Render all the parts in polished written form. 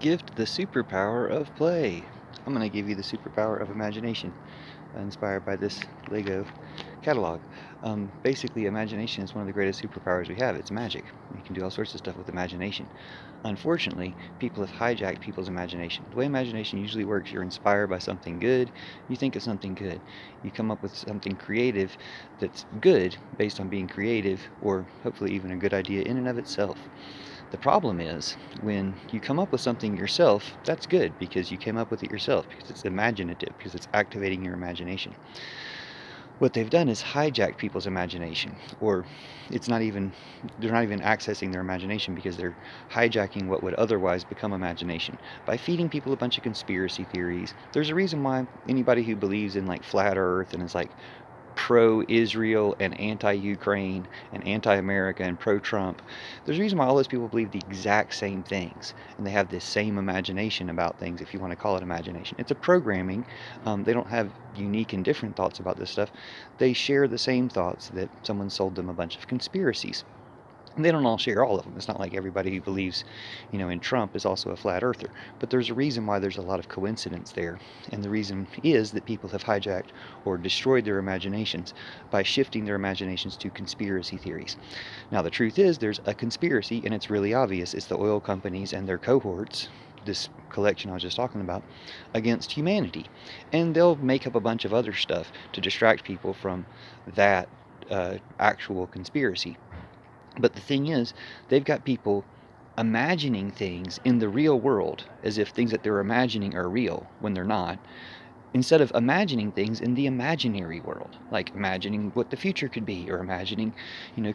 Gift the superpower of play. I'm going to give you the superpower of imagination, inspired by this Lego catalog. Basically, imagination is one of the greatest superpowers we have. It's magic. You can do all sorts of stuff with imagination. Unfortunately, people have hijacked people's imagination. The way imagination usually works, you're inspired by something good, you think of something good. You come up with something creative that's good based on being creative, or hopefully even a good idea in and of itself. The problem is when you come up with something yourself, that's good because you came up with it yourself, because it's imaginative, because it's activating your imagination. What they've done is hijack people's imagination, or they're not even accessing their imagination because they're hijacking what would otherwise become imagination by feeding people a bunch of conspiracy theories. There's a reason why anybody who believes in like flat earth and is like pro-Israel and anti-Ukraine and anti-America and pro-Trump. There's a reason why all those people believe the exact same things, and they have this same imagination about things, if you want to call it imagination. It's a programming. They don't have unique and different thoughts about this stuff. They share the same thoughts that someone sold them a bunch of conspiracies. And they don't all share all of them. It's not like everybody who believes, in Trump is also a flat earther. But there's a reason why there's a lot of coincidence there. And the reason is that people have hijacked or destroyed their imaginations by shifting their imaginations to conspiracy theories. Now, the truth is there's a conspiracy, and it's really obvious. It's the oil companies and their cohorts, this collection I was just talking about, against humanity. And they'll make up a bunch of other stuff to distract people from that actual conspiracy. But the thing is, they've got people imagining things in the real world as if things that they're imagining are real when they're not, instead of imagining things in the imaginary world, like imagining what the future could be, or imagining,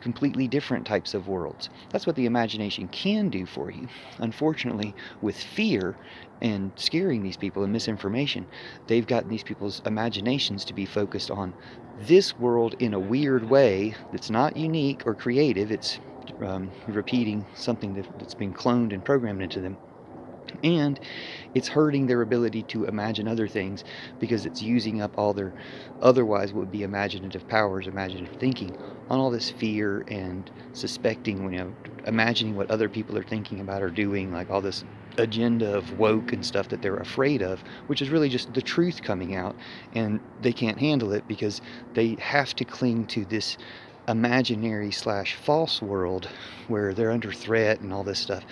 completely different types of worlds. That's what the imagination can do for you. Unfortunately, with fear and scaring these people and misinformation, they've gotten these people's imaginations to be focused on this world in a weird way that's not unique or creative. It's repeating something that's been cloned and programmed into them, and it's hurting their ability to imagine other things because it's using up all their otherwise would be imaginative powers, imaginative thinking, on all this fear and suspecting, imagining what other people are thinking about or doing, like all this agenda of woke and stuff that they're afraid of, which is really just the truth coming out, and they can't handle it because they have to cling to this imaginary slash false world where they're under threat and all this stuff,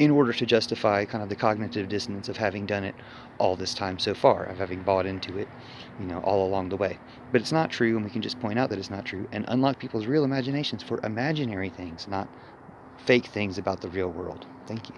in order to justify kind of the cognitive dissonance of having done it all this time so far, of having bought into it, all along the way. But it's not true, and we can just point out that it's not true and unlock people's real imaginations for imaginary things, not fake things about the real world. Thank you.